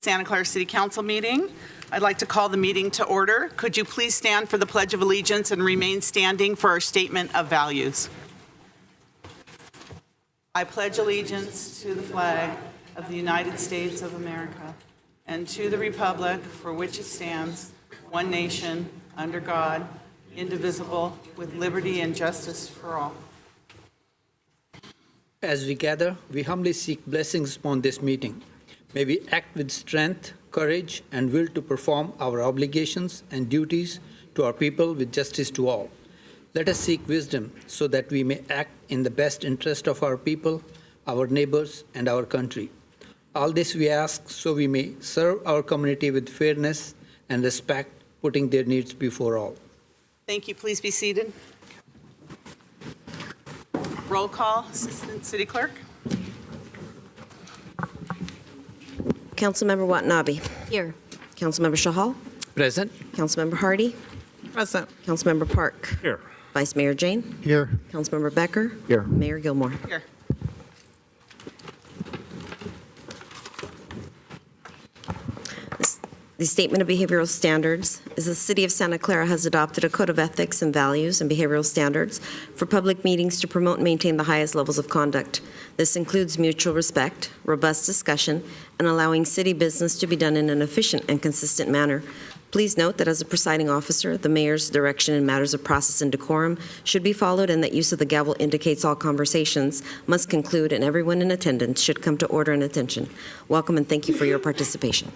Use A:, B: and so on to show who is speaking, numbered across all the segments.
A: Santa Clara City Council meeting. I'd like to call the meeting to order. Could you please stand for the Pledge of Allegiance and remain standing for our statement of values? I pledge allegiance to the flag of the United States of America and to the republic for which it stands, one nation, under God, indivisible, with liberty and justice for all.
B: As we gather, we humbly seek blessings upon this meeting. May we act with strength, courage, and will to perform our obligations and duties to our people with justice to all. Let us seek wisdom so that we may act in the best interest of our people, our neighbors, and our country. All this we ask so we may serve our community with fairness and respect, putting their needs before all.
A: Thank you. Please be seated. Roll call, Assistant City Clerk.
C: Councilmember Watanabe.
D: Here.
C: Councilmember Shahal.
B: Present.
C: Councilmember Hardy.
D: Present.
C: Councilmember Park.
E: Here.
C: Vice Mayor Jane.
E: Here.
C: Councilmember Becker.
E: Here.
C: Mayor Gilmore.
A: Here.
C: The Statement of Behavioral Standards is the City of Santa Clara has adopted a code of ethics and values and behavioral standards for public meetings to promote and maintain the highest levels of conduct. This includes mutual respect, robust discussion, and allowing city business to be done in an efficient and consistent manner. Please note that as a presiding officer, the mayor's direction in matters of process and decorum should be followed, and that use of the gavel indicates all conversations must conclude and everyone in attendance should come to order and attention. Welcome and thank you for your participation.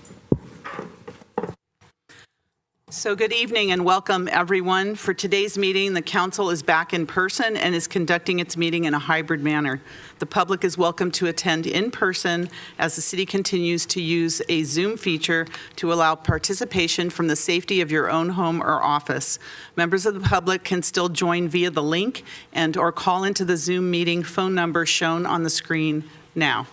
A: So good evening and welcome, everyone. For today's meeting, the council is back in person and is conducting its meeting in a hybrid manner. The public is welcome to attend in person as the city continues to use a Zoom feature to allow participation from the safety of your own home or office. Members of the public can still join via the link and or call into the Zoom meeting phone number shown on the screen now.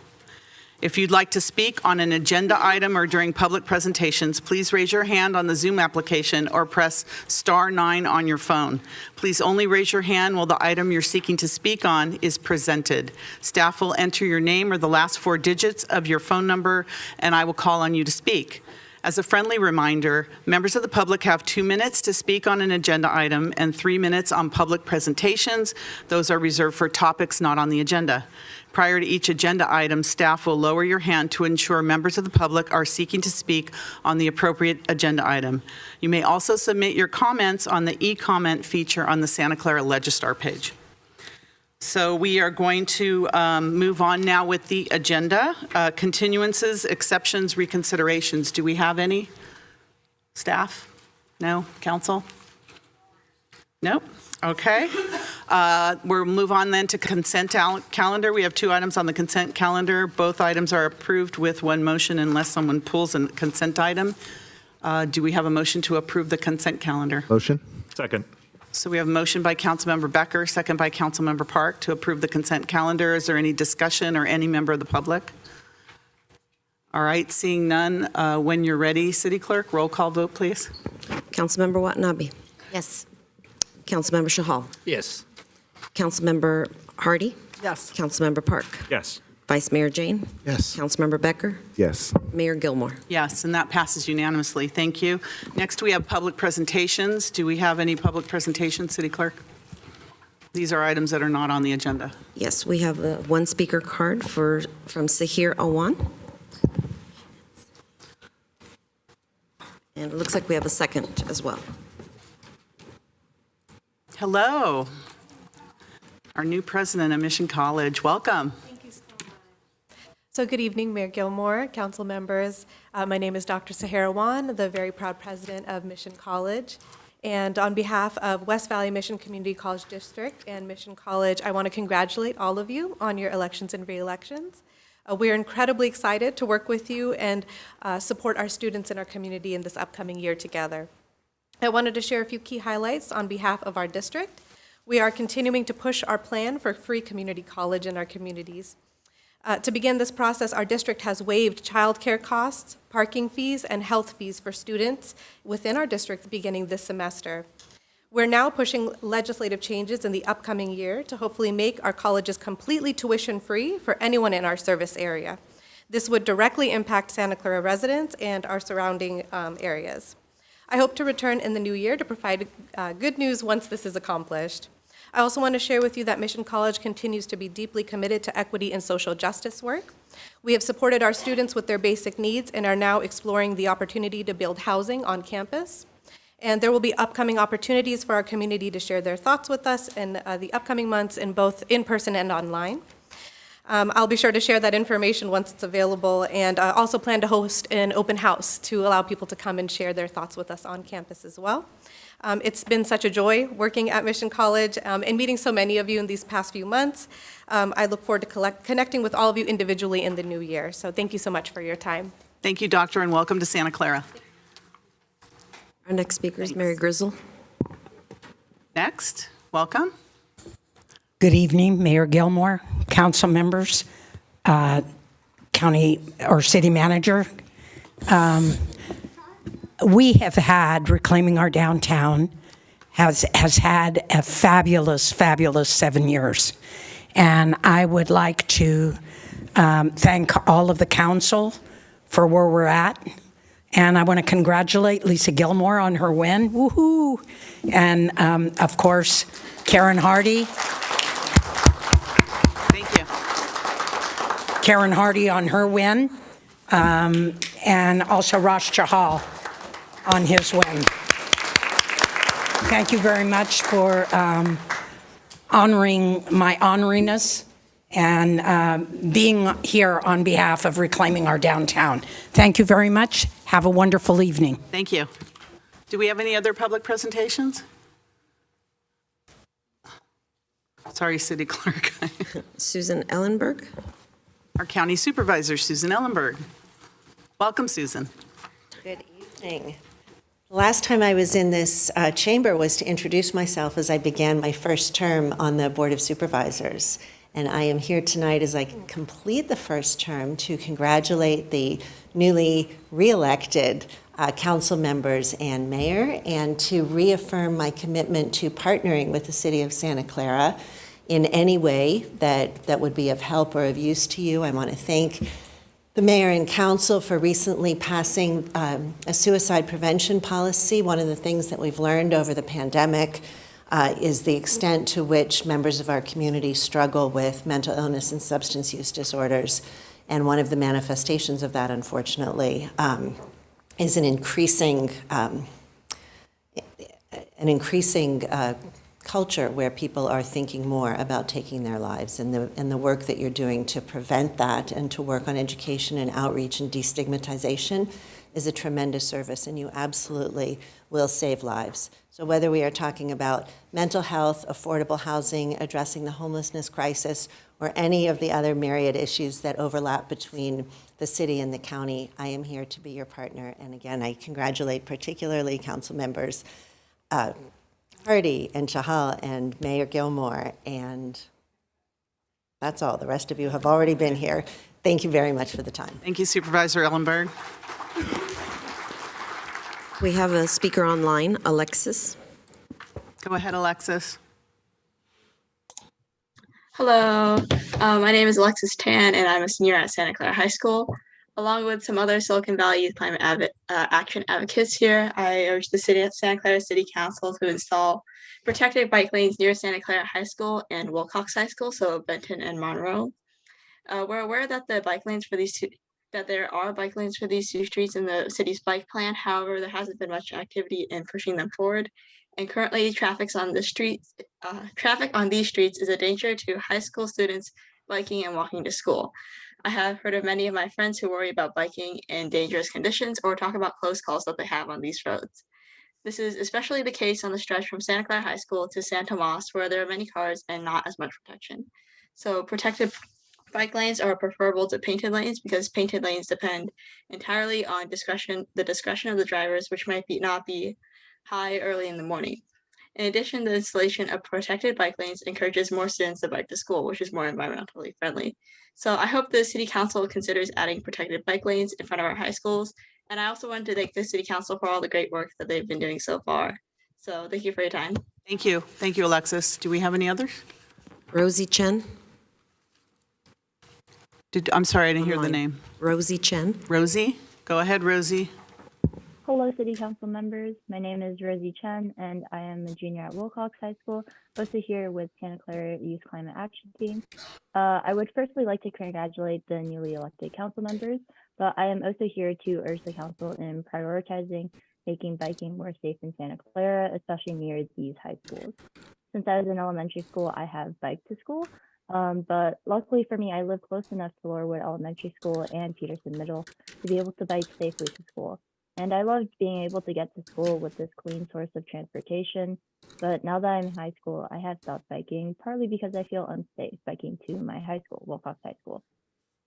A: If you'd like to speak on an agenda item or during public presentations, please raise your hand on the Zoom application or press *9 on your phone. Please only raise your hand while the item you're seeking to speak on is presented. Staff will enter your name or the last 4 digits of your phone number, and I will call on you to speak. As a friendly reminder, members of the public have 2 minutes to speak on an agenda item and 3 minutes on public presentations. Those are reserved for topics not on the agenda. Prior to each agenda item, staff will lower your hand to ensure members of the public are seeking to speak on the appropriate agenda item. You may also submit your comments on the e-comment feature on the Santa Clara Legistar page. So we are going to move on now with the agenda. Continuances, exceptions, reconsiderations. Do we have any? Staff? No? Council? Nope. Okay. We'll move on then to consent calendar. We have 2 items on the consent calendar. Both items are approved with 1 motion unless someone pulls a consent item. Do we have a motion to approve the consent calendar?
E: Motion. Second.
A: So we have a motion by Councilmember Becker, second by Councilmember Park to approve the consent calendar. Is there any discussion or any member of the public? All right, seeing none, when you're ready, City Clerk, roll call vote, please.
C: Councilmember Watanabe.
D: Yes.
C: Councilmember Shahal.
B: Yes.
C: Councilmember Hardy.
D: Yes.
C: Councilmember Park.
E: Yes.
C: Vice Mayor Jane.
E: Yes.
C: Councilmember Becker.
E: Yes.
C: Mayor Gilmore.
A: Yes, and that passes unanimously. Thank you. Next, we have public presentations. Do we have any public presentations, City Clerk? These are items that are not on the agenda.
C: Yes, we have 1 speaker card from Sahir Awan. And it looks like we have a second as well.
A: Hello, our new president of Mission College. Welcome.
F: Thank you so much. So good evening, Mayor Gilmore, council members. My name is Dr. Sahara Wan, the very proud president of Mission College. And on behalf of West Valley Mission Community College District and Mission College, I want to congratulate all of you on your elections and re-elections. We're incredibly excited to work with you and support our students in our community in this upcoming year together. I wanted to share a few key highlights on behalf of our district. We are continuing to push our plan for free community college in our communities. To begin this process, our district has waived childcare costs, parking fees, and health fees for students within our district beginning this semester. We're now pushing legislative changes in the upcoming year to hopefully make our colleges completely tuition-free for anyone in our service area. This would directly impact Santa Clara residents and our surrounding areas. I hope to return in the new year to provide good news once this is accomplished. I also want to share with you that Mission College continues to be deeply committed to equity and social justice work. We have supported our students with their basic needs and are now exploring the opportunity to build housing on campus. And there will be upcoming opportunities for our community to share their thoughts with us in the upcoming months in both in-person and online. I'll be sure to share that information once it's available, and also plan to host an open house to allow people to come and share their thoughts with us on campus as well. It's been such a joy working at Mission College and meeting so many of you in these past few months. I look forward to connecting with all of you individually in the new year. So thank you so much for your time.
A: Thank you, Doctor, and welcome to Santa Clara.
C: Our next speaker is Mary Grizzle.
A: Next, welcome.
D: Good evening, Mayor Gilmore, council members, county or city manager. We have had, Reclaiming Our Downtown has had a fabulous, fabulous 7 years. And I would like to thank all of the council for where we're at. And I want to congratulate Lisa Gilmore on her win. Woohoo! And of course, Karen Hardy.
A: Thank you.
D: Karen Hardy on her win. And also Rosh Chahal on his win. Thank you very much for honoring my honoriness and being here on behalf of Reclaiming Our Downtown. Thank you very much. Have a wonderful evening.
A: Thank you. Do we have any other public presentations? Sorry, City Clerk.
C: Susan Ellenberg.
A: Our County Supervisor, Susan Ellenberg. Welcome, Susan.
E: Good evening. The last time I was in this chamber was to introduce myself as I began my first term on the Board of Supervisors. And I am here tonight as I complete the first term to congratulate the newly re-elected council members and mayor, and to reaffirm my commitment to partnering with the city of Santa Clara in any way that would be of help or of use to you. I want to thank the mayor and council for recently passing a suicide prevention policy. One of the things that we've learned over the pandemic is the extent to which members of our community struggle with mental illness and substance use disorders. And one of the manifestations of that, unfortunately, is an increasing culture where people are thinking more about taking their lives, and the work that you're doing to prevent that and to work on education and outreach and destigmatization is a tremendous service, and you absolutely will save lives. So whether we are talking about mental health, affordable housing, addressing the homelessness crisis, or any of the other myriad issues that overlap between the city and the county, I am here to be your partner. And again, I congratulate particularly council members Hardy and Chahal and Mayor Gilmore, and that's all. The rest of you have already been here. Thank you very much for the time.
A: Thank you, Supervisor Ellenberg.
C: We have a speaker online, Alexis.
A: Go ahead, Alexis.
G: Hello, my name is Alexis Tan, and I'm a senior at Santa Clara High School. Along with some other Silicon Valley Youth Climate Action advocates here, I urge the city of Santa Clara City Council to install protected bike lanes near Santa Clara High School and Wilcox High School, so Benton and Monroe. We're aware that there are bike lanes for these two streets in the city's bike plan. However, there hasn't been much activity in pushing them forward. And currently, traffic on these streets is a danger to high school students biking and walking to school. I have heard of many of my friends who worry about biking in dangerous conditions or talk about close calls that they have on these roads. This is especially the case on the stretch from Santa Clara High School to San Tomas, where there are many cars and not as much protection. So protected bike lanes are preferable to painted lanes because painted lanes depend entirely on the discretion of the drivers, which might not be high early in the morning. In addition, the installation of protected bike lanes encourages more students to bike to school, which is more environmentally friendly. So I hope the City Council considers adding protected bike lanes in front of our high schools. And I also wanted to thank the City Council for all the great work that they've been doing so far. So thank you for your time.
A: Thank you. Thank you, Alexis. Do we have any others?
C: Rosie Chen.
A: I'm sorry, I didn't hear the
C: Online.
A: name.
C: Rosie Chen.
A: Rosie? Go ahead, Rosie.
H: Hello, City Council members. My name is Rosie Chen, and I am a junior at Wilcox High School, also here with Santa Clara Youth Climate Action Team. I would firstly like to congratulate the newly elected council members, but I am also here to urge the council in prioritizing making biking more safe in Santa Clara, especially near these high schools. Since I was in elementary school, I have biked to school, but luckily for me, I live close enough to Laurelwood Elementary School and Peterson Middle to be able to bike safely to school. And I loved being able to get to school with this clean source of transportation. But now that I'm in high school, I have stopped biking, partly because I feel unsafe biking to my high school, Wilcox High School.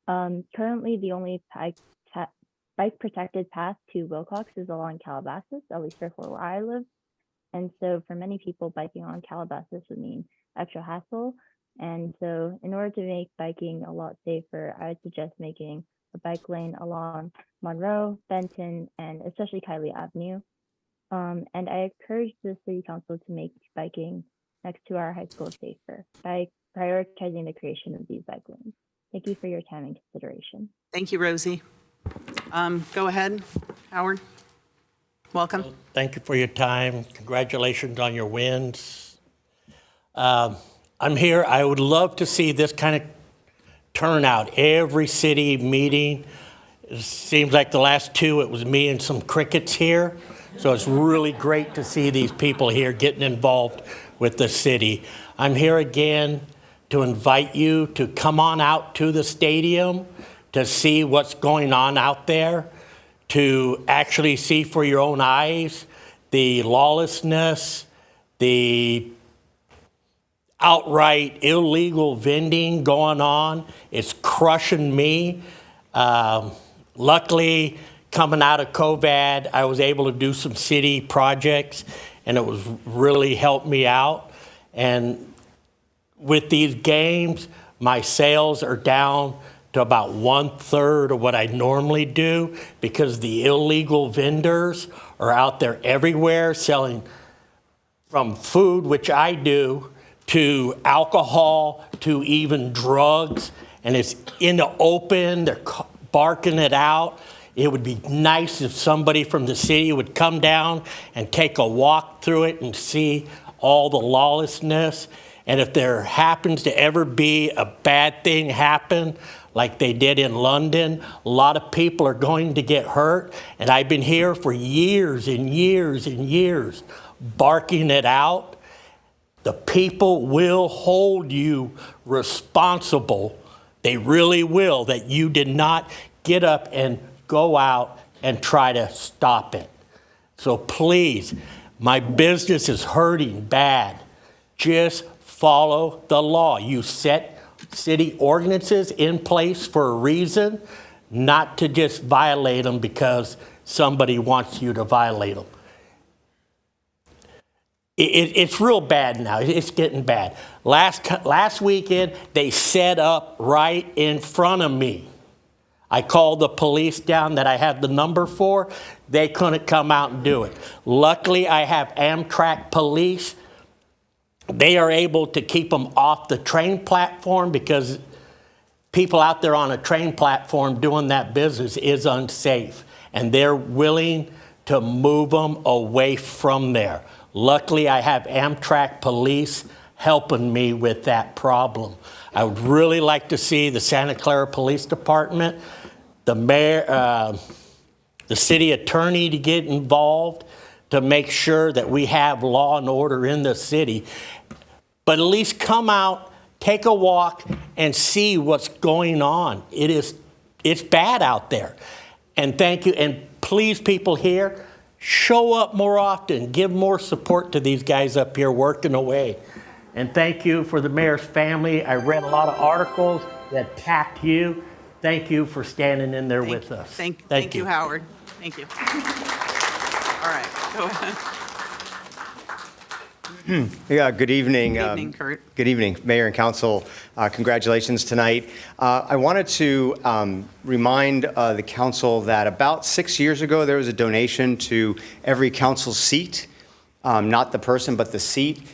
H: Currently, the only bike protected path to Wilcox is along Calabasas, at least for where I live. And so for many people, biking on Calabasas would mean extra hassle. And so in order to make biking a lot safer, I would suggest making a bike lane along Monroe, Benton, and especially Kiley Avenue. And I encourage the City Council to make biking next to our high school safer by prioritizing the creation of these bike lanes. Thank you for your time and consideration.
A: Thank you, Rosie. Go ahead, Howard. Welcome.
I: Thank you for your time. Congratulations on your wins. I'm here. I would love to see this kind of turnout every city meeting. It seems like the last two, it was me and some crickets here. So it's really great to see these people here getting involved with the city. I'm here again to invite you to come on out to the stadium to see what's going on out there, to actually see for your own eyes the lawlessness, the outright illegal vending going on. It's crushing me. Luckily, coming out of COVID, I was able to do some city projects, and it was really helped me out. And with these games, my sales are down to about 1/3 of what I normally do because the illegal vendors are out there everywhere selling from food, which I do, to alcohol, to even drugs, and it's in the open. They're barking it out. It would be nice if somebody from the city would come down and take a walk through it and see all the lawlessness. And if there happens to ever be a bad thing happen, like they did in London, a lot of people are going to get hurt. And I've been here for years and years and years barking it out. The people will hold you responsible. They really will, that you did not get up and go out and try to stop it. So please, my business is hurting bad. Just follow the law. You set city ordinances in place for a reason, not to just violate them because somebody wants you to violate them. It's real bad now. It's getting bad. Last weekend, they set up right in front of me. I called the police down that I had the number for. They couldn't come out and do it. Luckily, I have Amtrak police. They are able to keep them off the train platform because people out there on a train platform doing that business is unsafe. And they're willing to move them away from there. Luckily, I have Amtrak police helping me with that problem. I would really like to see the Santa Clara Police Department, the mayor, the city attorney to get involved to make sure that we have law and order in the city. But at least come out, take a walk, and see what's going on. It's bad out there. And thank you. And please, people here, show up more often. Give more support to these guys up here working away. And thank you for the mayor's family. I read a lot of articles that attacked you. Thank you for standing in there with us.
A: Thank you, Howard. Thank you. All right, go ahead.
J: Yeah, good evening.
A: Good evening, Kurt.
J: Good evening, Mayor and Council. Congratulations tonight. I wanted to remind the Council that about 6 years ago, there was a donation to every council seat, not the person, but the seat,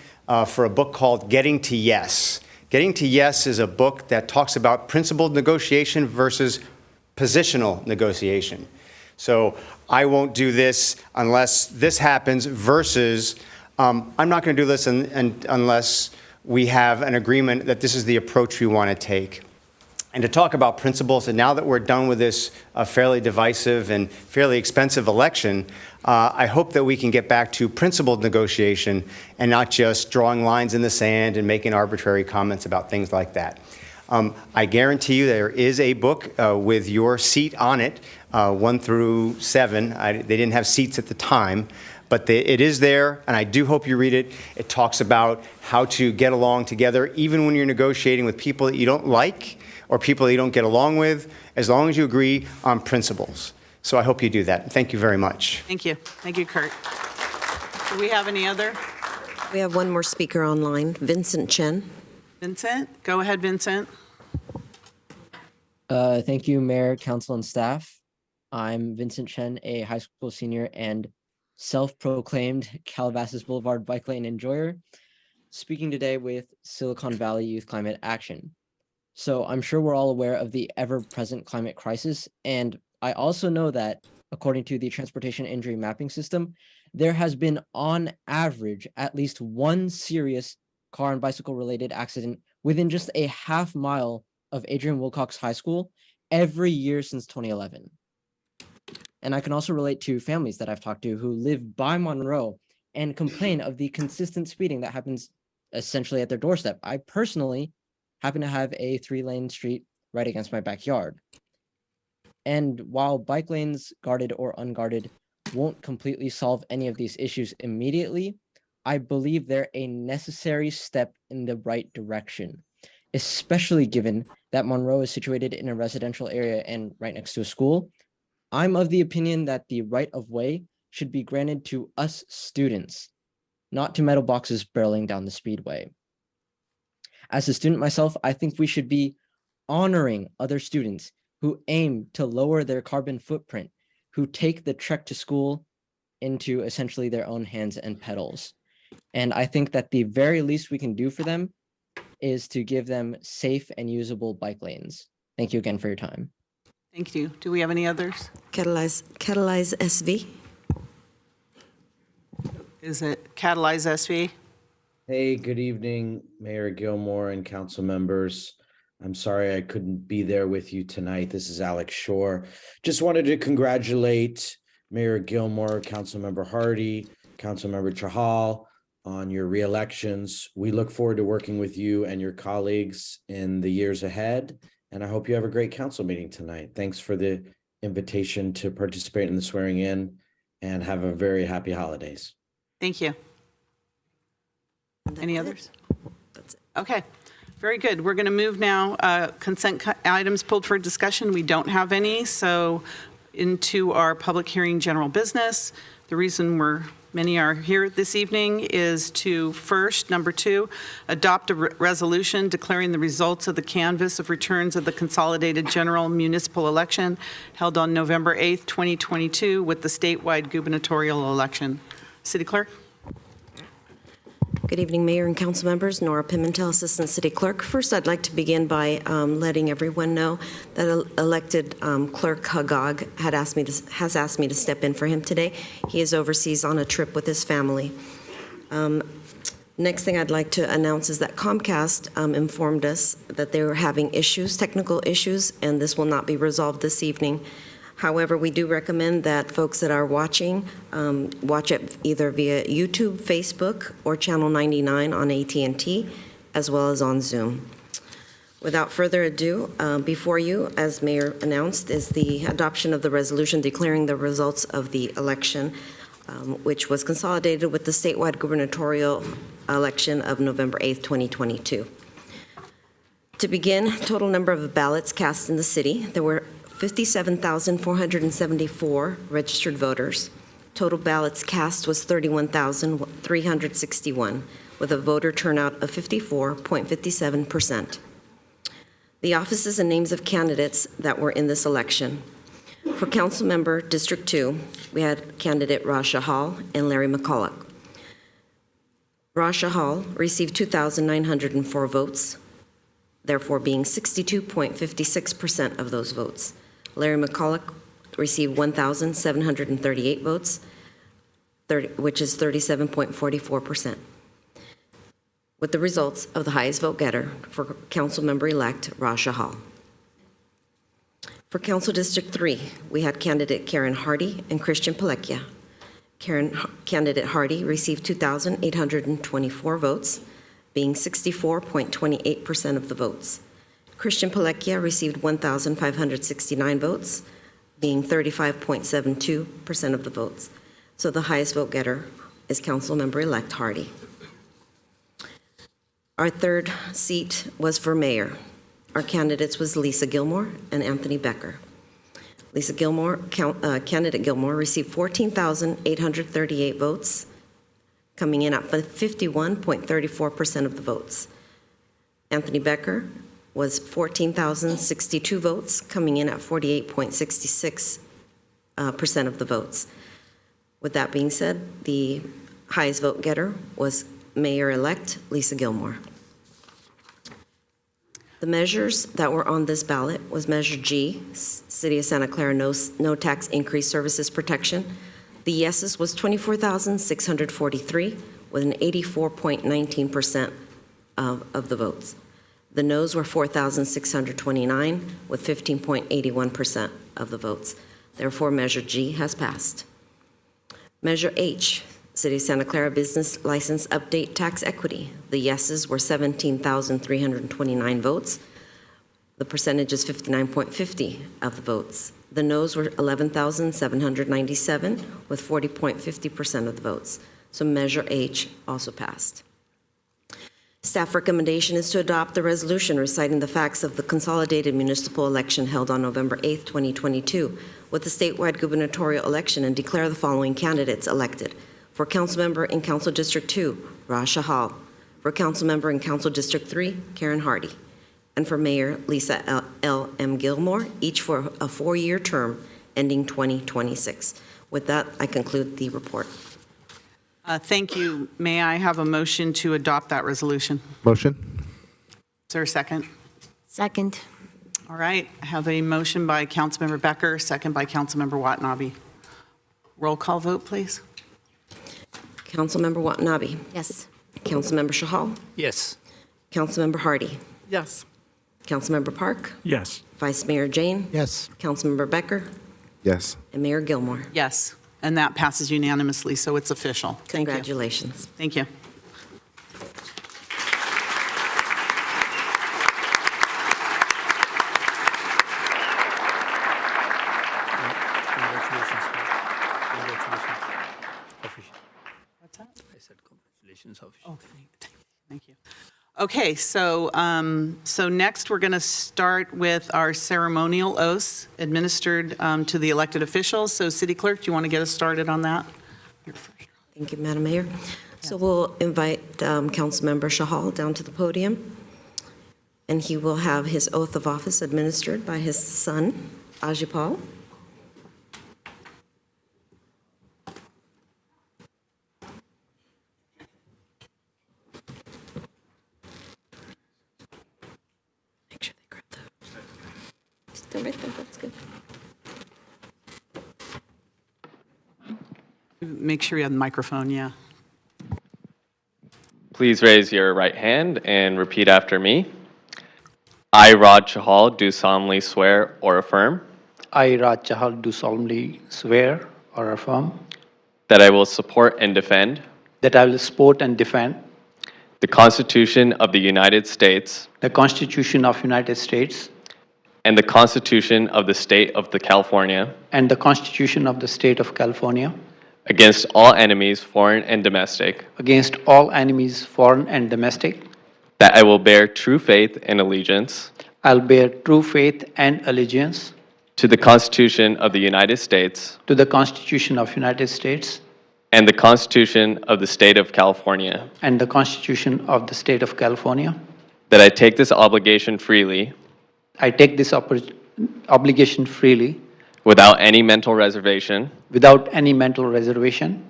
J: for a book called Getting to Yes. Getting to Yes is a book that talks about principled negotiation versus positional negotiation. So I won't do this unless this happens versus I'm not going to do this unless we have an agreement that this is the approach we want to take. And to talk about principles, and now that we're done with this fairly divisive and fairly expensive election, I hope that we can get back to principled negotiation and not just drawing lines in the sand and making arbitrary comments about things like that. I guarantee you there is a book with your seat on it, 1 through 7. They didn't have seats at the time, but it is there, and I do hope you read it. It talks about how to get along together, even when you're negotiating with people that you don't like or people that you don't get along with, as long as you agree on principles. So I hope you do that. Thank you very much.
A: Thank you. Thank you, Kurt. Do we have any other?
C: We have one more speaker online, Vincent Chen.
A: Vincent? Go ahead, Vincent.
K: Thank you, Mayor, Council, and staff. I'm Vincent Chen, a high school senior and self-proclaimed Calabasas Boulevard bike lane enjoyer, speaking today with Silicon Valley Youth Climate Action. So I'm sure we're all aware of the ever-present climate crisis, and I also know that, according to the Transportation Injury Mapping System, there has been, on average, at least one serious car and bicycle-related accident within just a half mile of Adrian Wilcox High School every year since 2011. And I can also relate to families that I've talked to who live by Monroe and complain of the consistent speeding that happens essentially at their doorstep. I personally happen to have a 3-lane street right against my backyard. And while bike lanes, guarded or unguarded, won't completely solve any of these issues immediately, I believe they're a necessary step in the right direction, especially given that Monroe is situated in a residential area and right next to a school. I'm of the opinion that the right of way should be granted to us students, not to metal boxes barreling down the speedway. As a student myself, I think we should be honoring other students who aim to lower their carbon footprint, who take the trek to school into essentially their own hands and pedals. And I think that the very least we can do for them is to give them safe and usable bike lanes. Thank you again for your time.
A: Thank you. Do we have any others?
C: Catalyze SV.
A: Is it Catalyze SV?
L: Hey, good evening, Mayor Gilmore and council members. I'm sorry I couldn't be there with you tonight. This is Alex Shore. Just wanted to congratulate Mayor Gilmore, Councilmember Hardy, Councilmember Chahal on your re-elections. We look forward to working with you and your colleagues in the years ahead. And I hope you have a great council meeting tonight. Thanks for the invitation to participate in the swearing in, and have a very happy holidays.
A: Thank you. Any others?
C: That's it.
A: Okay, very good. We're going to move now. Consent items pulled for discussion. We don't have any, so into our public hearing general business. The reason many are here this evening is to first, number 2, adopt a resolution declaring the results of the canvass of returns of the consolidated general municipal election held on November 8th, 2022 with the statewide gubernatorial election. City Clerk?
C: Good evening, Mayor and council members. Nora Pimentel, Assistant City Clerk. First, I'd like to begin by letting everyone know that elected Clerk Hagag has asked me to step in for him today. He is overseas on a trip with his family. Next thing I'd like to announce is that Comcast informed us that they were having technical issues, and this will not be resolved this evening. However, we do recommend that folks that are watching watch it either via YouTube, Facebook, or Channel 99 on AT&T, as well as on Zoom. Without further ado, before you, as Mayor announced, is the adoption of the resolution declaring the results of the election, which was consolidated with the statewide gubernatorial election of November 8th, 2022. To begin, total number of ballots cast in the city, there were 57,474 registered voters. Total ballots cast was 31,361, with a voter turnout of 54.57%. The offices and names of candidates that were in this election. For Council Member District 2, we had candidate Rasha Hall and Larry McCulloch. Rasha Hall received 2,904 votes, therefore being 62.56% of those votes. Larry McCulloch received 1,738 votes, which is 37.44%. With the results of the highest vote getter for Councilmember-elect Rasha Hall. For Council District 3, we had candidate Karen Hardy and Christian Palekia. Candidate Hardy received 2,824 votes, being 64.28% of the votes. Christian Palekia received 1,569 votes, being 35.72% of the votes. So the highest vote getter is Councilmember-elect Hardy. Our third seat was for mayor. Our candidates was Lisa Gilmore and Anthony Becker. Lisa Gilmore, candidate Gilmore received 14,838 votes, coming in at 51.34% of the votes. Anthony Becker was 14,062 votes, coming in at 48.66% of the votes. With that being said, the highest vote getter was Mayor-elect Lisa Gilmore. The measures that were on this ballot was Measure G, City of Santa Clara no tax increase services protection. The yeses was 24,643 with an 84.19% of the votes. The noes were 4,629 with 15.81% of the votes. Therefore, Measure G has passed. Measure H, City of Santa Clara Business License Update Tax Equity. The yeses were 17,329 votes. The percentage is 59.50 of the votes. The noes were 11,797 with 40.50% of the votes. So Measure H also passed. Staff recommendation is to adopt the resolution reciting the facts of the consolidated municipal election held on November 8, 2022, with the statewide gubernatorial election, and declare the following candidates elected. For council member in Council District 2, Rasha Hall. For council member in Council District 3, Karen Hardy. And for mayor, Lisa L.M. Gilmore, each for a 4-year term ending 2026. With that, I conclude the report.
A: Thank you. May I have a motion to adopt that resolution?
M: Motion.
A: Is there a second?
C: Second.
A: All right. I have a motion by Councilmember Becker, second by Councilmember Watanabe. Roll call vote, please.
C: Councilmember Watanabe.
N: Yes.
C: Councilmember Shahal.
B: Yes.
C: Councilmember Hardy.
A: Yes.
C: Councilmember Park.
M: Yes.
C: Vice Mayor Jane.
M: Yes.
C: Councilmember Becker.
M: Yes.
C: And Mayor Gilmore.
A: Yes. And that passes unanimously, so it's official. Thank you.
C: Congratulations.
A: Thank you. What's that?
B: I said congratulations.
A: Oh, thank you. Okay, so next we're going to start with our ceremonial oaths administered to the elected officials. So City Clerk, do you want to get us started on that?
C: Thank you, Madam Mayor. So we'll invite Councilmember Shahal down to the podium, and he will have his oath of office administered by his son, Ajipal. Make sure they grab the, right there, that's good.
A: Make sure you have the microphone, yeah.
O: Please raise your right hand and repeat after me. I, Raj Chahal, do solemnly swear or affirm
P: I, Raj Chahal, do solemnly swear or affirm
O: that I will support and defend
P: that I will support and defend
O: the Constitution of the United States
P: the Constitution of United States
O: and the Constitution of the State of California
P: and the Constitution of the State of California
O: against all enemies, foreign and domestic,
P: against all enemies, foreign and domestic,
O: that I will bear true faith and allegiance
P: I'll bear true faith and allegiance
O: to the Constitution of the United States
P: to the Constitution of United States
O: and the Constitution of the State of California,
P: and the Constitution of the State of California,
O: that I take this obligation freely
P: I take this obligation freely
O: without any mental reservation
P: without any mental reservation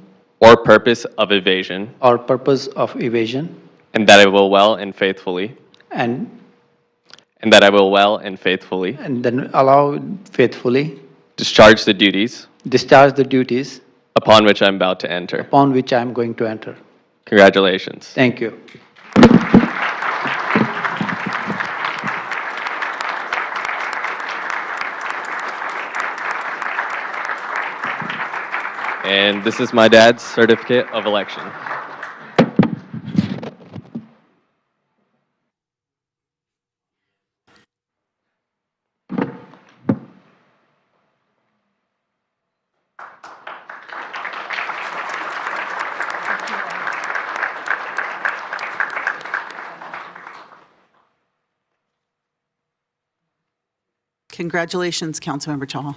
O: or purpose of evasion,
P: or purpose of evasion,
O: and that I will well and faithfully
P: and
O: and that I will well and faithfully
P: and then allow faithfully
O: discharge the duties
P: discharge the duties
O: upon which I'm about to enter.
P: upon which I am going to enter.
O: Congratulations.
P: Thank you.
O: And this is my dad's certificate of election.
A: Congratulations, Councilmember Chahal.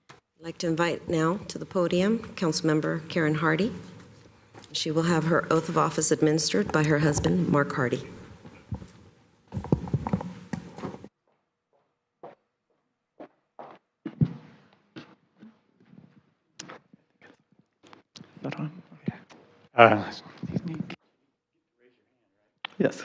C: I'd like to invite now to the podium Councilmember Karen Hardy. She will have her oath of office administered by her husband, Mark Hardy.
M: Yes.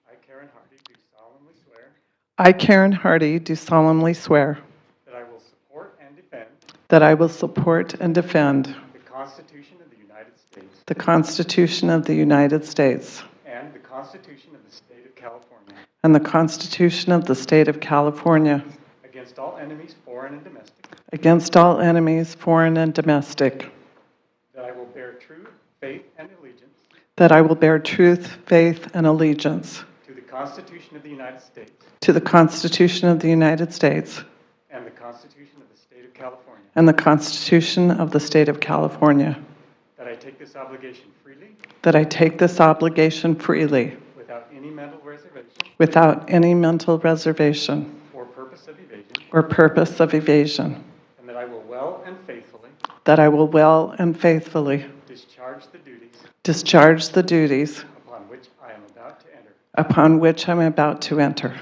N: I, Karen Hardy, do solemnly swear
M: I, Karen Hardy, do solemnly swear
N: that I will support and defend
M: that I will support and defend
N: the Constitution of the United States
M: the Constitution of the United States
N: and the Constitution of the State of California
M: and the Constitution of the State of California
N: against all enemies, foreign and domestic,
M: against all enemies, foreign and domestic,
N: that I will bear true faith and allegiance
M: that I will bear truth, faith, and allegiance
N: to the Constitution of the United States
M: to the Constitution of the United States
N: and the Constitution of the State of California,
M: and the Constitution of the State of California,
N: that I take this obligation freely
M: that I take this obligation freely
N: without any mental reservation
M: without any mental reservation
N: or purpose of evasion,
M: or purpose of evasion,
N: and that I will well and faithfully
M: that I will well and faithfully
N: discharge the duties
M: upon which I am about to enter.
N: upon which I am about to enter.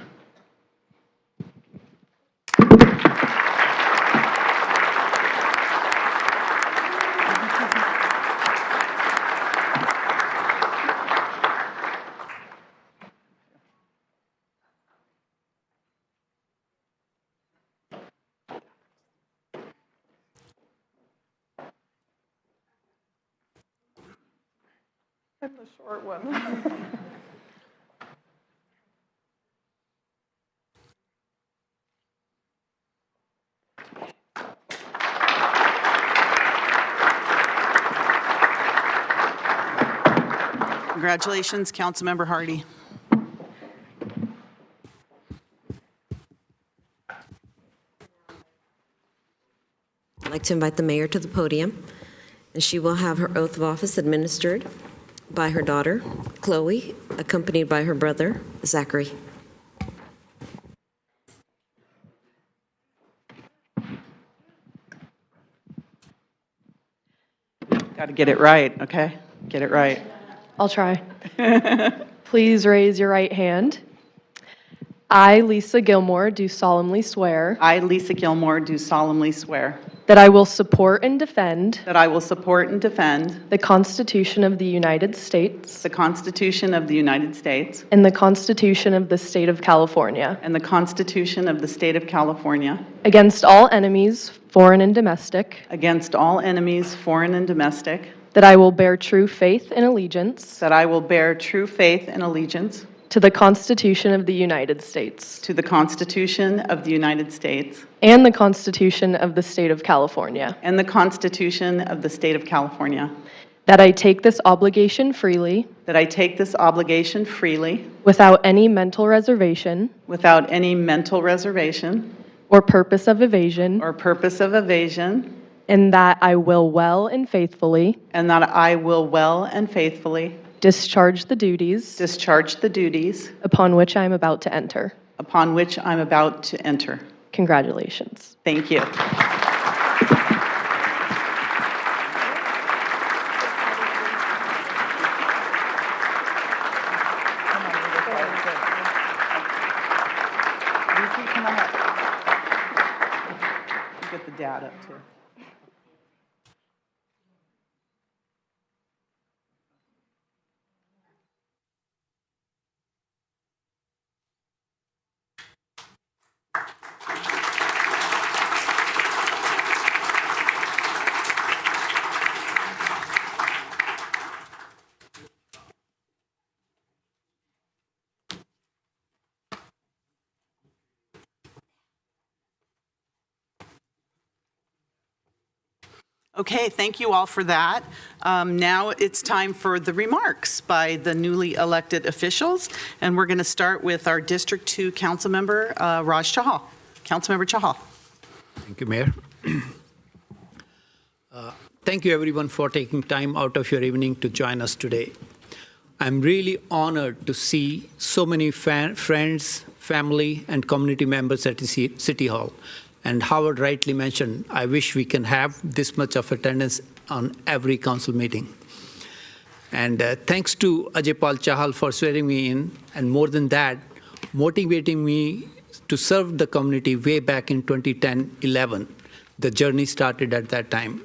M: I'm the short one.
A: Congratulations, Councilmember Hardy.
C: I'd like to invite the mayor to the podium, and she will have her oath of office administered by her daughter, Chloe, accompanied by her brother, Zachary.
M: Got to get it right, okay? Get it right.
F: I'll try. Please raise your right hand. I, Lisa Gilmore, do solemnly swear
A: I, Lisa Gilmore, do solemnly swear
F: that I will support and defend
A: that I will support and defend
F: the Constitution of the United States
A: the Constitution of the United States
F: and the Constitution of the State of California
A: and the Constitution of the State of California
F: against all enemies, foreign and domestic,
A: against all enemies, foreign and domestic,
F: that I will bear true faith and allegiance
A: that I will bear true faith and allegiance
F: to the Constitution of the United States
A: to the Constitution of the United States
F: and the Constitution of the State of California,
A: and the Constitution of the State of California,
F: that I take this obligation freely
A: that I take this obligation freely
F: without any mental reservation
A: without any mental reservation
F: or purpose of evasion,
A: or purpose of evasion,
F: and that I will well and faithfully
A: and that I will well and faithfully
F: discharge the duties
A: upon which I am
F: about to enter. Congratulations.
A: Thank you. Get the dad up too. Okay, thank you all for that. Now it's time for the remarks by the newly elected officials, and we're going to start with our District 2 Councilmember, Raj Chahal. Councilmember Chahal.
B: Thank you, Mayor. Thank you, everyone, for taking time out of your evening to join us today. I'm really honored to see so many friends, family, and community members at the City Hall. And Howard rightly mentioned, I wish we can have this much of attendance on every council meeting. And thanks to Ajay Pal Chahal for swearing me in, and more than that, motivating me to serve the community way back in 2010-11. The journey started at that time.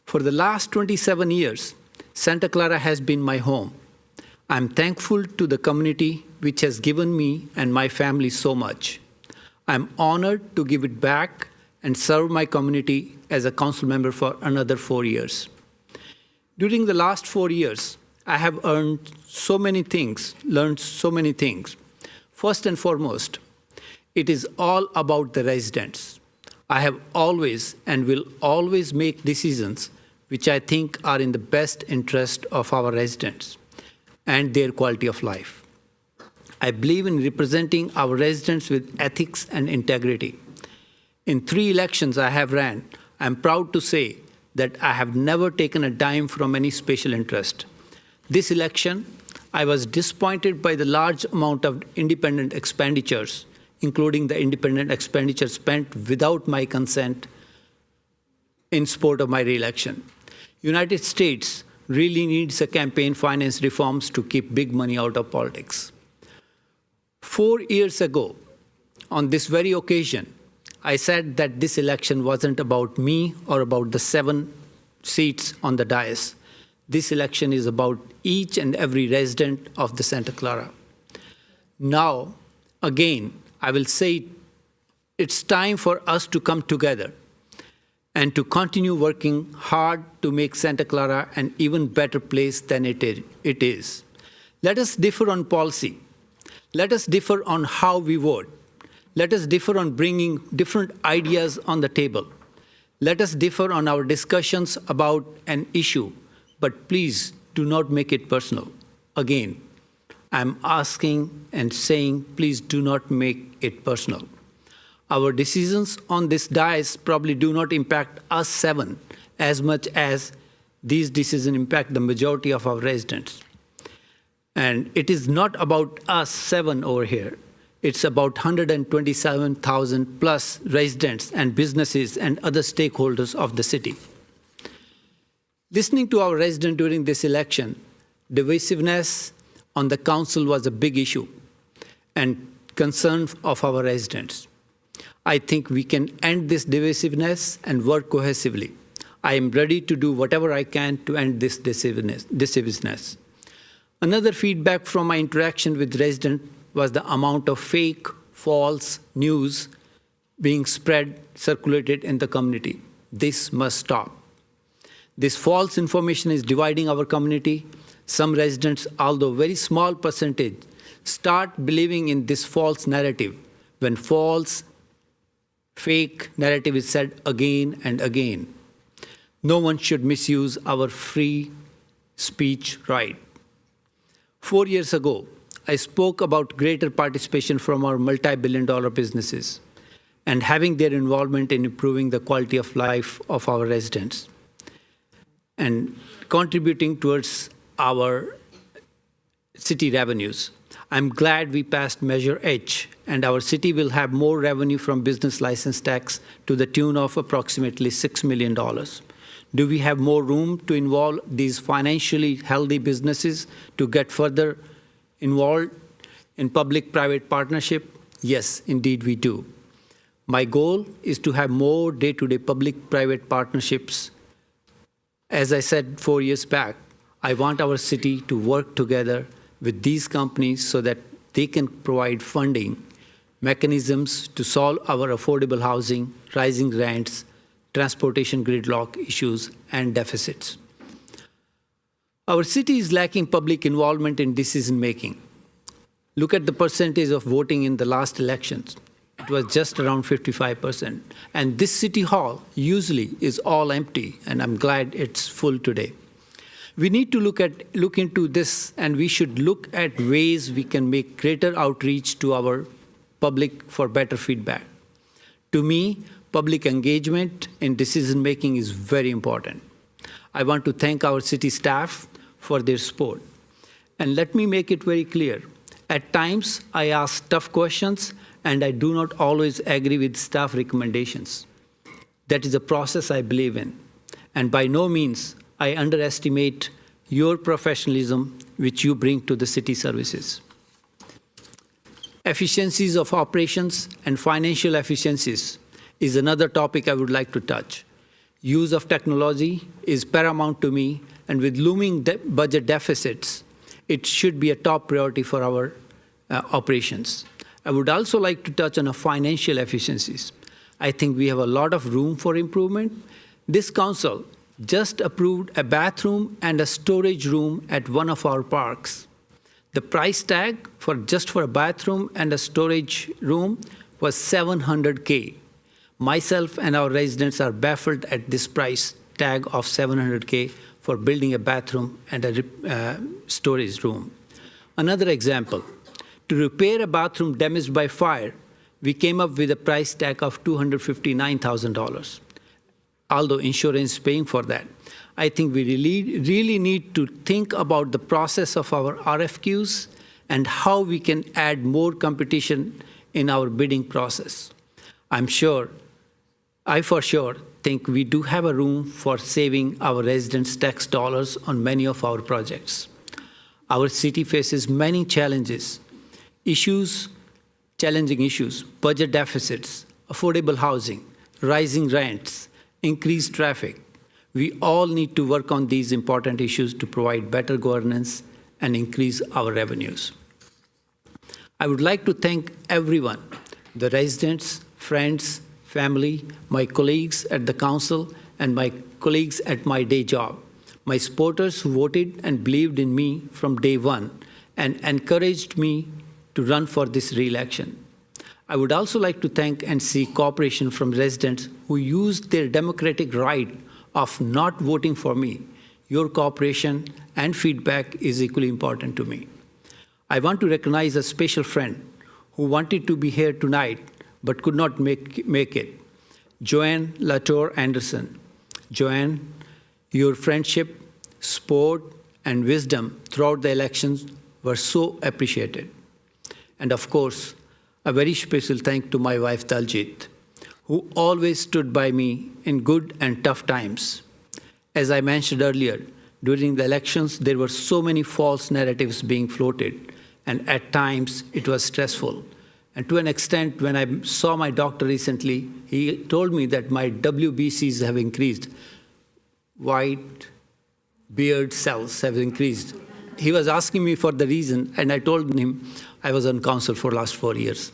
B: For the last 27 years, Santa Clara has been my home. I'm thankful to the community which has given me and my family so much. I'm honored to give it back and serve my community as a council member for another 4 years. During the last 4 years, I have earned so many things, learned so many things. First and foremost, it is all about the residents. I have always and will always make decisions which I think are in the best interest of our residents and their quality of life. I believe in representing our residents with ethics and integrity. In 3 elections I have ran, I'm proud to say that I have never taken a dime from any special interest. This election, I was disappointed by the large amount of independent expenditures, including the independent expenditure spent without my consent in support of my re-election. United States really needs a campaign finance reforms to keep big money out of politics. 4 years ago, on this very occasion, I said that this election wasn't about me or about the 7 seats on the dais. This election is about each and every resident of the Santa Clara. Now, again, I will say it's time for us to come together and to continue working hard to make Santa Clara an even better place than it is. Let us differ on policy. Let us differ on how we vote. Let us differ on bringing different ideas on the table. Let us differ on our discussions about an issue, but please do not make it personal. Again, I'm asking and saying, please do not make it personal. Our decisions on this dais probably do not impact us 7 as much as these decisions impact the majority of our residents. And it is not about us 7 over here. It's about 127,000 plus residents and businesses and other stakeholders of the city. Listening to our residents during this election, divisiveness on the council was a big issue and concern of our residents. I think we can end this divisiveness and work cohesively. I am ready to do whatever I can to end this divisiveness. Another feedback from my interaction with residents was the amount of fake, false news being circulated in the community. This must stop. This false information is dividing our community. Some residents, although very small percentage, start believing in this false narrative when false, fake narrative is said again and again. No one should misuse our free speech right. 4 years ago, I spoke about greater participation from our multi-billion-dollar businesses and having their involvement in improving the quality of life of our residents and contributing towards our city revenues. I'm glad we passed Measure H, and our city will have more revenue from business license tax to the tune of approximately $6 million. Do we have more room to involve these financially healthy businesses to get further involved in public-private partnership? Yes, indeed we do. My goal is to have more day-to-day public-private partnerships. As I said 4 years back, I want our city to work together with these companies so that they can provide funding mechanisms to solve our affordable housing, rising rents, transportation gridlock issues, and deficits. Our city is lacking public involvement in decision-making. Look at the percentage of voting in the last elections. it was just around 55%. And this city hall usually is all empty, and I'm glad it's full today. We need to look into this, and we should look at ways we can make greater outreach to our public for better feedback. To me, public engagement in decision-making is very important. I want to thank our city staff for their support. And let me make it very clear. At times, I ask tough questions, and I do not always agree with staff recommendations. That is a process I believe in. And by no means I underestimate your professionalism which you bring to the city services. Efficiencies of operations and financial efficiencies is another topic I would like to touch. Use of technology is paramount to me, and with looming budget deficits, it should be a top priority for our operations. I would also like to touch on financial efficiencies. I think we have a lot of room for improvement. This council just approved a bathroom and a storage room at one of our parks. The price tag for a bathroom and a storage room was $700K. Myself and our residents are baffled at this price tag of $700K for building a bathroom and a storage room. Another example, to repair a bathroom damaged by fire, we came up with a price tag of $259,000. Although insurance is paying for that. I think we really need to think about the process of our RFQs and how we can add more competition in our bidding process. I for sure think we do have a room for saving our residents' tax dollars on many of our projects. Our city faces many challenges, challenging issues, budget deficits, affordable housing, rising rents, increased traffic. We all need to work on these important issues to provide better governance and increase our revenues. I would like to thank everyone, the residents, friends, family, my colleagues at the council, and my colleagues at my day job, my supporters who voted and believed in me from day one and encouraged me to run for this re-election. I would also like to thank and seek cooperation from residents who used their democratic right of not voting for me. Your cooperation and feedback is equally important to me. I want to recognize a special friend who wanted to be here tonight but could not make it, Joanne Latour Anderson. Joanne, your friendship, support, and wisdom throughout the elections were so appreciated. And of course, a very special thank to my wife Daljit, who always stood by me in good and tough times. As I mentioned earlier, during the elections, there were so many false narratives being floated, and at times it was stressful. And to an extent, when I saw my doctor recently, he told me that my WBCs have increased. White beard cells have increased. He was asking me for the reason, and I told him I was on council for the last 4 years.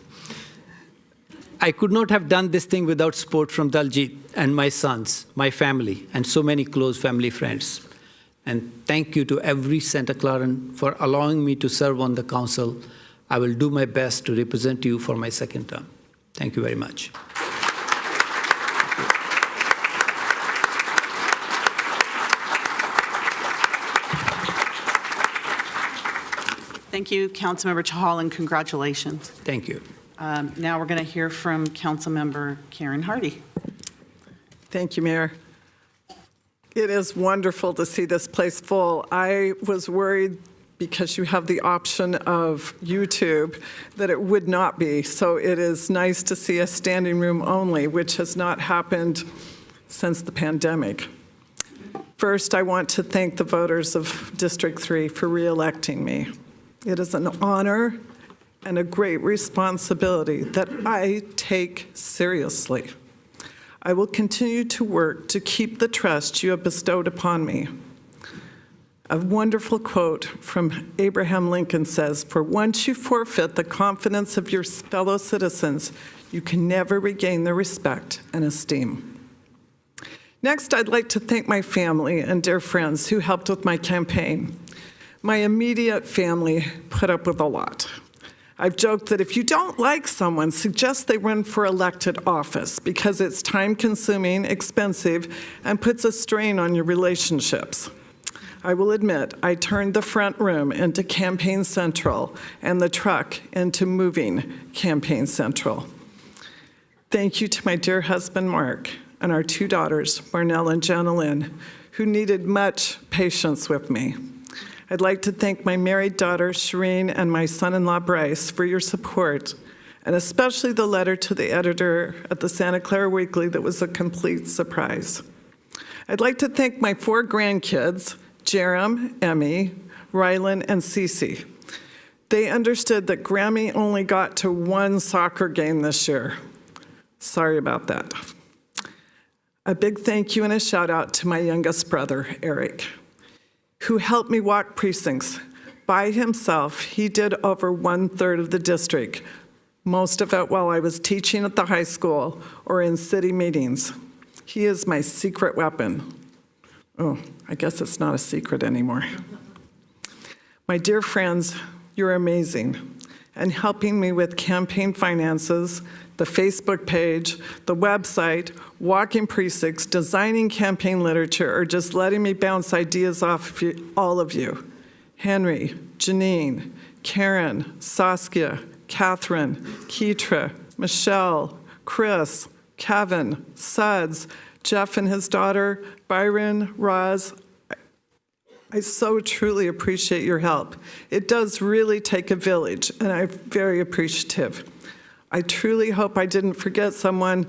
B: I could not have done this thing without support from Daljit and my sons, my family, and so many close family friends. And thank you to every Santa Claran for allowing me to serve on the council. I will do my best to represent you for my second term. Thank you very much.
A: Thank you, Councilmember Chahal, and congratulations.
B: Thank you.
A: Now we're going to hear from Councilmember Karen Hardy.
M: Thank you, Mayor. It is wonderful to see this place full. I was worried because you have the option of YouTube that it would not be. So it is nice to see a standing room only, which has not happened since the pandemic. First, I want to thank the voters of District 3 for re-electing me. It is an honor and a great responsibility that I take seriously. I will continue to work to keep the trust you have bestowed upon me. A wonderful quote from Abraham Lincoln says, "For once you forfeit the confidence of your fellow citizens, you can never regain their respect and esteem." Next, I'd like to thank my family and dear friends who helped with my campaign. My immediate family put up with a lot. I've joked that if you don't like someone, suggest they run for elected office because it's time-consuming, expensive, and puts a strain on your relationships. I will admit, I turned the front room into Campaign Central and the truck into moving Campaign Central. Thank you to my dear husband, Mark, and our 2 daughters, Marnell and Janelyn, who needed much patience with me. I'd like to thank my married daughter, Shireen, and my son-in-law, Bryce, for your support, and especially the letter to the editor at the Santa Clara Weekly that was a complete surprise. I'd like to thank my 4 grandkids, Jerem, Emmy, Rylan, and Cece. They understood that Grammy only got to 1 soccer game this year. Sorry about that. A big thank you and a shout out to my youngest brother, Eric, who helped me walk precincts. By himself, he did over 1/3 of the district, most of it while I was teaching at the high school or in city meetings. He is my secret weapon. Oh, I guess it's not a secret anymore. My dear friends, you're amazing. And helping me with campaign finances, the Facebook page, the website, walking precincts, designing campaign literature, or just letting me bounce ideas off of you, all of you. Henry, Janine, Karen, Saskia, Catherine, Keitra, Michelle, Chris, Kevin, Suds, Jeff and his daughter, Byron, Roz. I so truly appreciate your help. It does really take a village, and I'm very appreciative. I truly hope I didn't forget someone.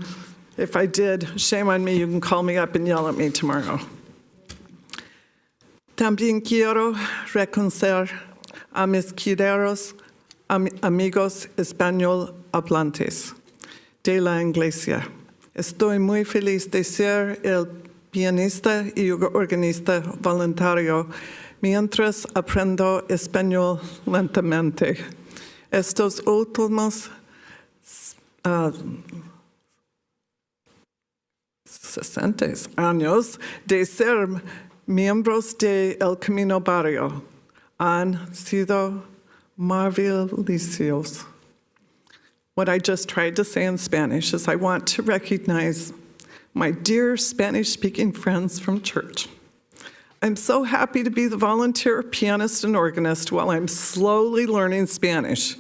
M: If I did, shame on me. You can call me up and yell at me tomorrow. También quiero reconocer a mis queridos amigos español hablantes de la iglesia. Estoy muy feliz de ser el pianista y organista voluntario mientras aprendo español lentamente. Estos últimos 60 años de ser miembros de El Camino Barrio han sido maravillosos. What I just tried to say in Spanish is I want to recognize my dear Spanish-speaking friends from church. I'm so happy to be the volunteer pianist and organist while I'm slowly learning Spanish.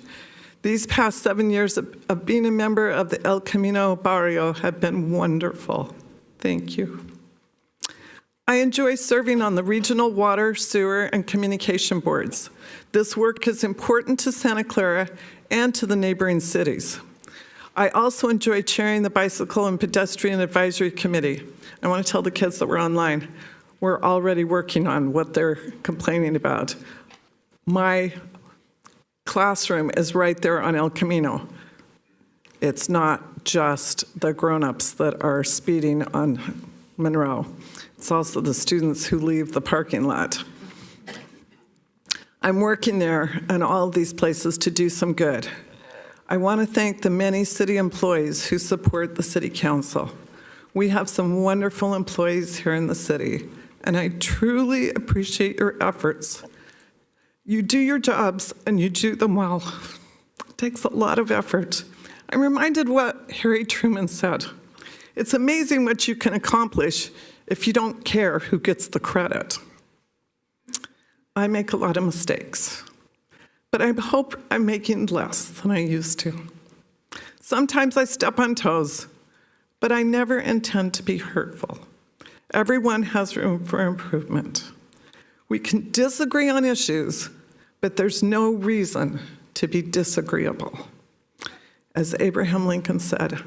M: These past 7 years of being a member of the El Camino Barrio have been wonderful. Thank you. I enjoy serving on the regional water, sewer, and communication boards. This work is important to Santa Clara and to the neighboring cities. I also enjoy chairing the Bicycle and Pedestrian Advisory Committee. I want to tell the kids that were online, we're already working on what they're complaining about. My classroom is right there on El Camino. It's not just the grown-ups that are speeding on Monroe. It's also the students who leave the parking lot. I'm working there and all of these places to do some good. I want to thank the many city employees who support the city council. We have some wonderful employees here in the city, and I truly appreciate your efforts. You do your jobs and you do them well. It takes a lot of effort. I'm reminded what Harry Truman said. It's amazing what you can accomplish if you don't care who gets the credit. I make a lot of mistakes, but I hope I'm making less than I used to. Sometimes I step on toes, but I never intend to be hurtful. Everyone has room for improvement. We can disagree on issues, but there's no reason to be disagreeable. As Abraham Lincoln said,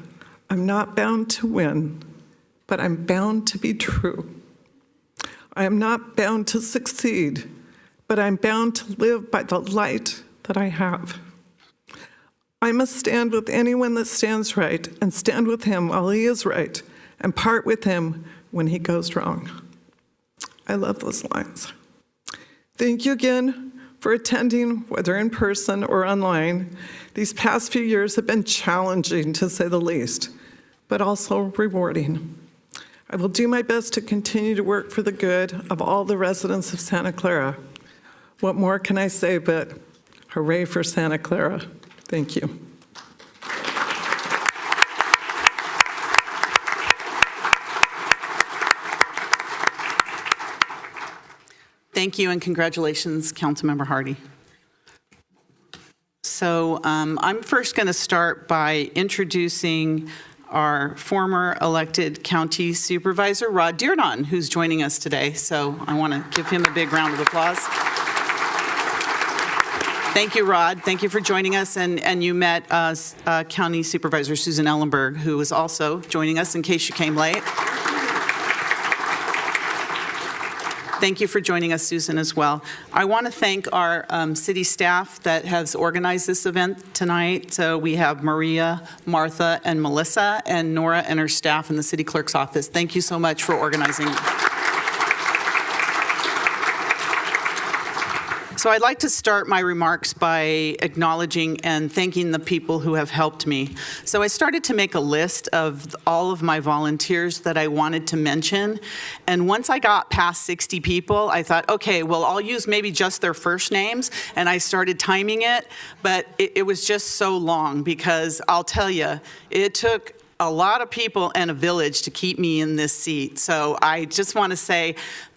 M: I'm not bound to win, but I'm bound to be true. I am not bound to succeed, but I'm bound to live by the light that I have. I must stand with anyone that stands right and stand with him while he is right and part with him when he goes wrong. I love those lines. Thank you again for attending, whether in person or online. These past few years have been challenging, to say the least, but also rewarding. I will do my best to continue to work for the good of all the residents of Santa Clara. What more can I say but hooray for Santa Clara? Thank you.
A: Thank you and congratulations, Councilmember Hardy. So I'm first going to start by introducing our former elected county supervisor, Rod Dearnon, who's joining us today. So I want to give him a big round of applause. Thank you, Rod. Thank you for joining us. And you met County Supervisor Susan Ellenberg, who is also joining us in case you came late. Thank you for joining us, Susan, as well. I want to thank our city staff that has organized this event tonight. So we have Maria, Martha, and Melissa, and Nora and her staff in the city clerk's office. Thank you so much for organizing. So I'd like to start my remarks by acknowledging and thanking the people who have helped me. So I started to make a list of all of my volunteers that I wanted to mention. And once I got past 60 people, I thought, okay, well, I'll use maybe just their first names. And I started timing it, but it was just so long because I'll tell you, it took a lot of people and a village to keep me in this seat. So I just want to say,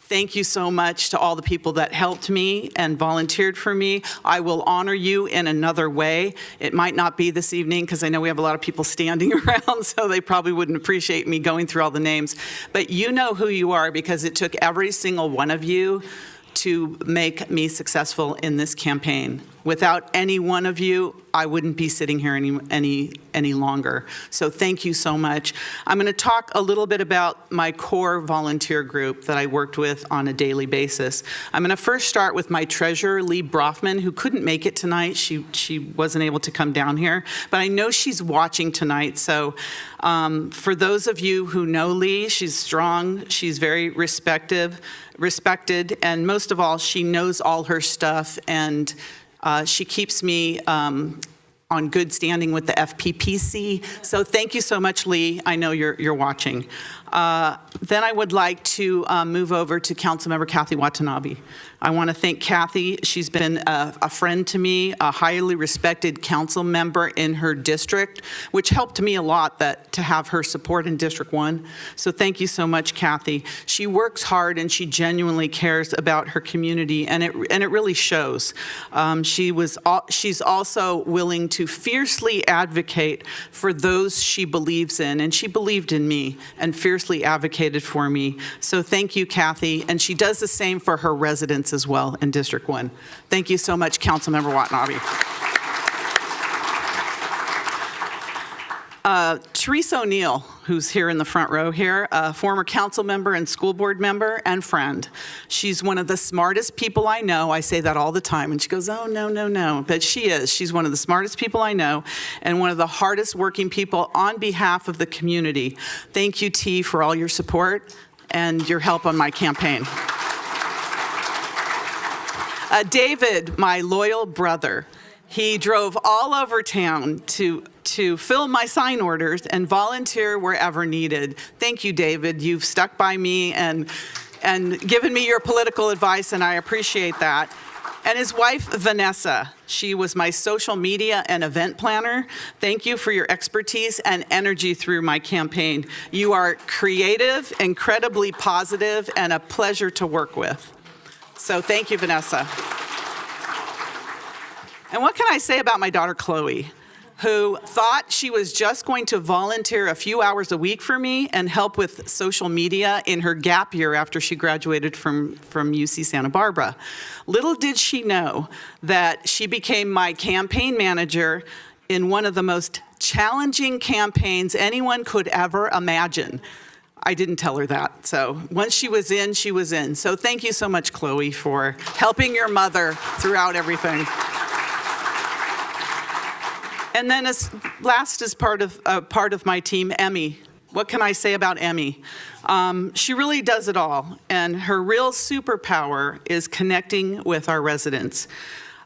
A: thank you so much to all the people that helped me and volunteered for me. I will honor you in another way. It might not be this evening because I know we have a lot of people standing around, so they probably wouldn't appreciate me going through all the names. But you know who you are because it took every single one of you to make me successful in this campaign. Without any one of you, I wouldn't be sitting here any longer. So thank you so much. I'm going to talk a little bit about my core volunteer group that I worked with on a daily basis. I'm going to first start with my treasurer, Lee Brofman, who couldn't make it tonight. She wasn't able to come down here, but I know she's watching tonight. So for those of you who know Lee, she's strong, she's very respected, and most of all, she knows all her stuff, and she keeps me on good standing with the FPPC. So thank you so much, Lee. I know you're watching. Then I would like to move over to Councilmember Kathy Watanabe. I want to thank Kathy. She's been a friend to me, a highly respected council member in her district, which helped me a lot to have her support in District 1. So thank you so much, Kathy. She works hard and she genuinely cares about her community, and it really shows. She's also willing to fiercely advocate for those she believes in, and she believed in me and fiercely advocated for me. So thank you, Kathy. And she does the same for her residents as well in District 1. Thank you so much, Councilmember Watanabe. Teresa O'Neill, who's here in the front row here, a former council member and school board member and friend. She's one of the smartest people I know. I say that all the time, and she goes, oh, no, no, no. But she is. She's one of the smartest people I know and one of the hardest working people on behalf of the community. Thank you, T, for all your support and your help on my campaign. David, my loyal brother, he drove all over town to fill my sign orders and volunteer wherever needed. Thank you, David. You've stuck by me and given me your political advice, and I appreciate that. And his wife, Vanessa, she was my social media and event planner. Thank you for your expertise and energy through my campaign. You are creative, incredibly positive, and a pleasure to work with. So thank you, Vanessa. And what can I say about my daughter, Chloe, who thought she was just going to volunteer a few hours a week for me and help with social media in her gap year after she graduated from UC Santa Barbara. Little did she know that she became my campaign manager in one of the most challenging campaigns anyone could ever imagine. I didn't tell her that. So once she was in, she was in. So thank you so much, Chloe, for helping your mother throughout everything. And then as part of my team, Emmy. What can I say about Emmy? She really does it all, and her real superpower is connecting with our residents.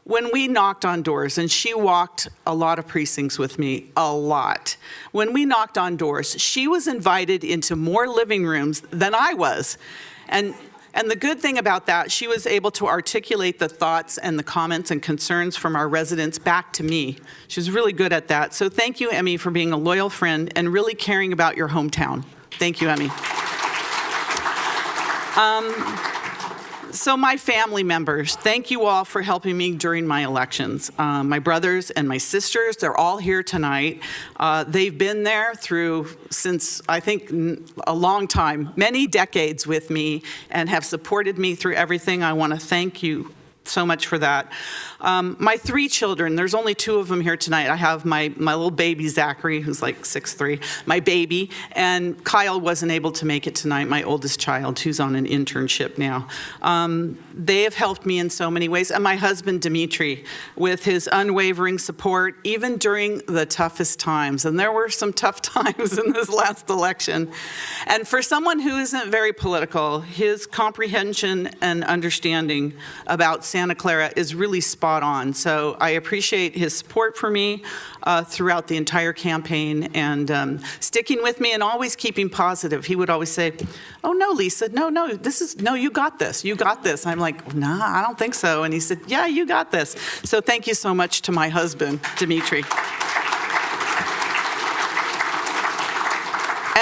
A: When we knocked on doors, and she walked a lot of precincts with me, a lot. When we knocked on doors, she was invited into more living rooms than I was. And And the good thing about that, she was able to articulate the thoughts and the comments and concerns from our residents back to me. She was really good at that. So thank you, Emmy, for being a loyal friend and really caring about your hometown. Thank you, Emmy. So my family members, thank you all for helping me during my elections. My brothers and my sisters, they're all here tonight. They've been there since, I think, a long time, many decades with me, and have supported me through everything. I want to thank you so much for that. My 3 children, there's only 2 of them here tonight. I have my little baby, Zachary, who's like 6'3", my baby, and Kyle wasn't able to make it tonight, my oldest child, who's on an internship now. They have helped me in so many ways, and my husband, Dimitri, with his unwavering support, even during the toughest times, and there were some tough times in this last election. And for someone who isn't very political, his comprehension and understanding about Santa Clara is really spot on. So I appreciate his support for me throughout the entire campaign, and sticking with me and always keeping positive. He would always say, "Oh no, Lisa, no, you got this, you got this." I'm like, "Nah, I don't think so." And he said, "Yeah, you got this." So thank you so much to my husband, Dimitri.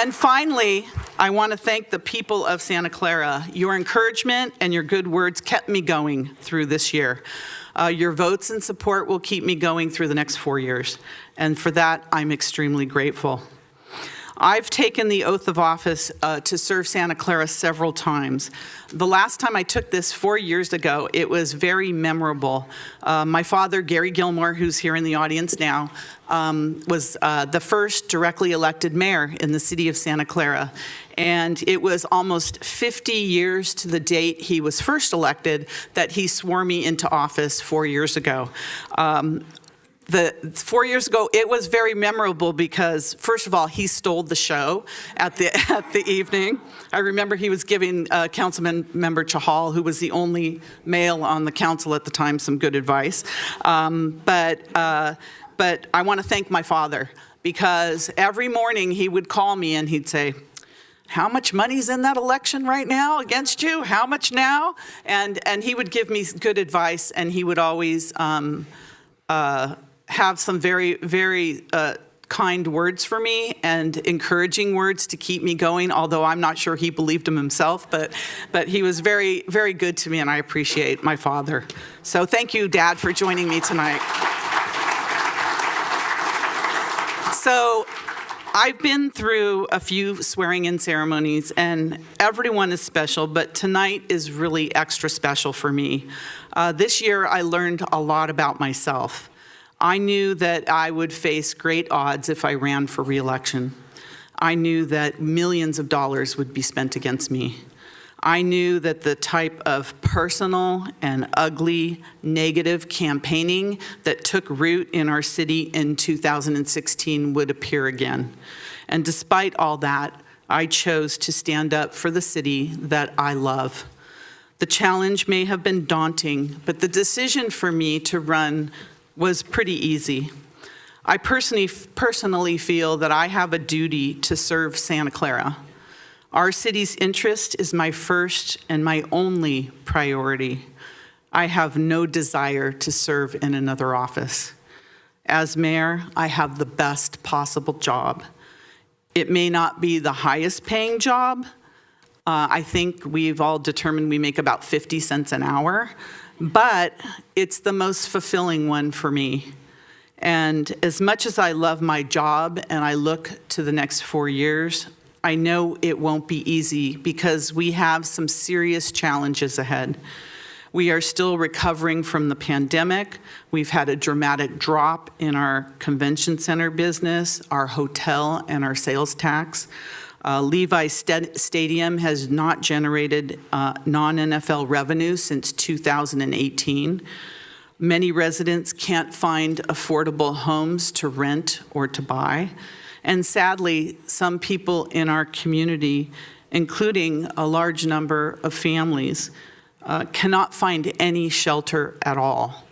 A: And finally, I want to thank the people of Santa Clara. Your encouragement and your good words kept me going through this year. Your votes and support will keep me going through the next 4 years. And for that, I'm extremely grateful. I've taken the oath of office to serve Santa Clara several times. The last time I took this 4 years ago, it was very memorable. My father, Gary Gilmore, who's here in the audience now, was the first directly elected mayor in the city of Santa Clara. And it was almost 50 years to the date he was first elected that he swore me into office 4 years ago. 4 years ago, it was very memorable because, first of all, he stole the show at the evening. I remember he was giving Councilman Member Chahal, who was the only male on the council at the time, some good advice. But I want to thank my father, because every morning he would call me and he'd say, "How much money's in that election right now against you? How much now?" And he would give me good advice, and he would always have some very, very kind words for me and encouraging words to keep me going, although I'm not sure he believed them himself, but he was very, very good to me, and I appreciate my father. So thank you, Dad, for joining me tonight. So I've been through a few swearing-in ceremonies, and everyone is special, but tonight is really extra special for me. This year, I learned a lot about myself. I knew that I would face great odds if I ran for re-election. I knew that millions of dollars would be spent against me. I knew that the type of personal and ugly negative campaigning that took root in our city in 2016 would appear again. And despite all that, I chose to stand up for the city that I love. The challenge may have been daunting, but the decision for me to run was pretty easy. I personally feel that I have a duty to serve Santa Clara. Our city's interest is my first and my only priority. I have no desire to serve in another office. As mayor, I have the best possible job. It may not be the highest paying job. I think we've all determined we make about 50 cents an hour, but it's the most fulfilling one for me. And as much as I love my job and I look to the next 4 years, I know it won't be easy because we have some serious challenges ahead. We are still recovering from the pandemic. We've had a dramatic drop in our convention center business, our hotel, and our sales tax. Levi Stadium has not generated non-NFL revenue since 2018. Many residents can't find affordable homes to rent or to buy. And sadly, some people in our community, including a large number of families, cannot find any shelter at all.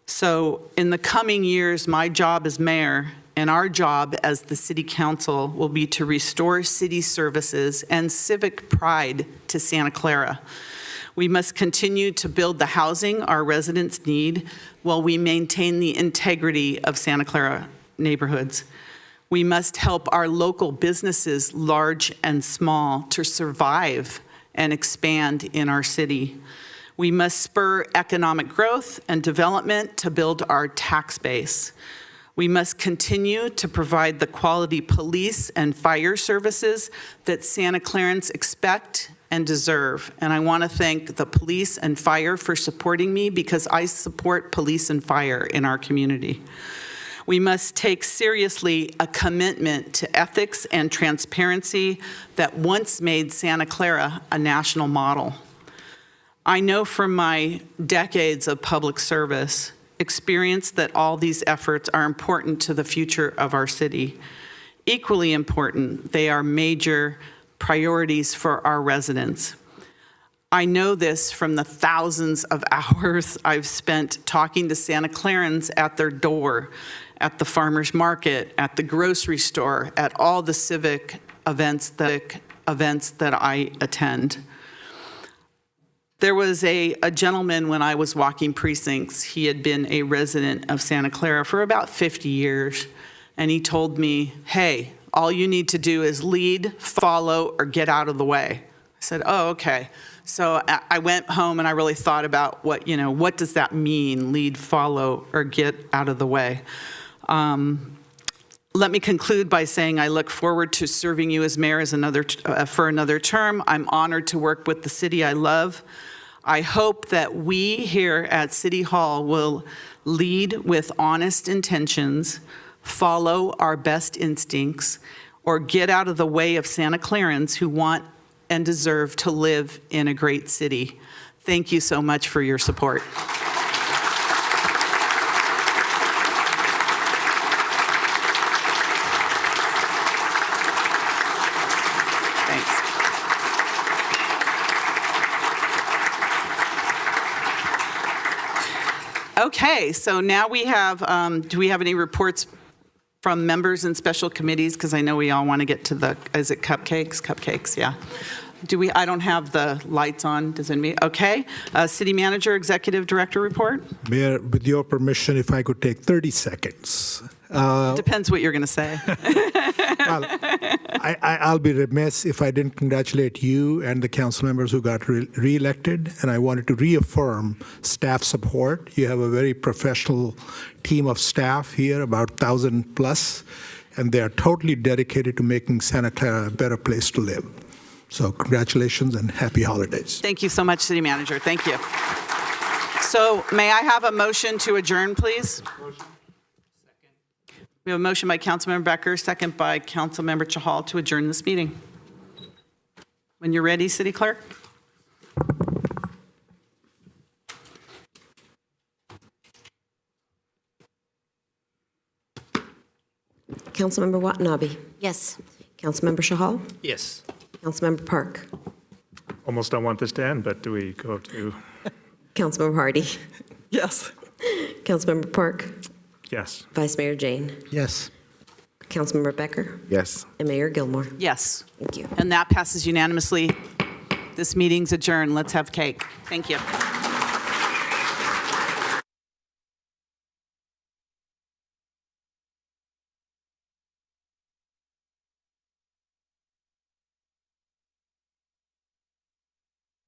A: So in the coming years, my job as mayor and our job as the City Council will be to restore city services and civic pride to Santa Clara. We must continue to build the housing our residents need while we maintain the integrity of Santa Clara neighborhoods. We must help our local businesses, large and small, to survive and expand in our city. We must spur economic growth and development to build our tax base. We must continue to provide the quality police and fire services that Santa Clarans expect and deserve. And I want to thank the police and fire for supporting me, because I support police and fire in our community. We must take seriously a commitment to ethics and transparency that once made Santa Clara a national model. I know from my decades of public service experience that all these efforts are important to the future of our city. Equally important, they are major priorities for our residents. I know this from the thousands of hours I've spent talking to Santa Clarans at their door, at the farmer's market, at the grocery store, at all the civic events that I attend. There was a gentleman when I was walking precincts. He had been a resident of Santa Clara for about 50 years, and he told me, hey, all you need to do is lead, follow, or get out of the way. I said, oh, okay. So I went home and I really thought about what does that mean, lead, follow, or get out of the way. Let me conclude by saying I look forward to serving you as mayor for another term. I'm honored to work with the city I love. I hope that we here at City Hall will lead with honest intentions, follow our best instincts, or get out of the way of Santa Clarans who want and deserve to live in a great city. Thank you so much for your support. Okay, so now we have, do we have any reports from members and special committees? Because I know we all want to get to the, is it cupcakes? Cupcakes, yeah. I don't have the lights on, does anybody? Okay, City Manager, Executive Director report?
Q: Mayor, with your permission, if I could take 30 seconds.
A: Depends what you're going to say.
Q: Well, I'll be remiss if I didn't congratulate you and the council members who got re-elected, and I wanted to reaffirm staff support. You have a very professional team of staff here, about 1,000 plus, and they are totally dedicated to making Santa Clara a better place to live. So congratulations and happy holidays.
A: Thank you so much, City Manager. Thank you. So may I have a motion to adjourn, please? Motion. We have a motion by Councilmember Becker, second by Councilmember Chahal to adjourn this meeting. When you're ready, City Clerk.
C: Councilmember Watanabe. Yes. Councilmember Chahal.
B: Yes.
C: Councilmember Park.
N: Almost don't want this to end, but do we go to?
C: Councilmember Hardy.
M: Yes.
C: Councilmember Park.
N: Yes.
C: Vice Mayor Jane.
Q: Yes.
C: Councilmember Becker.
Q: Yes.
C: And Mayor Gilmore.
A: Yes.
C: Thank you.
A: And that passes unanimously. This meeting's adjourned. Let's have cake. Thank you.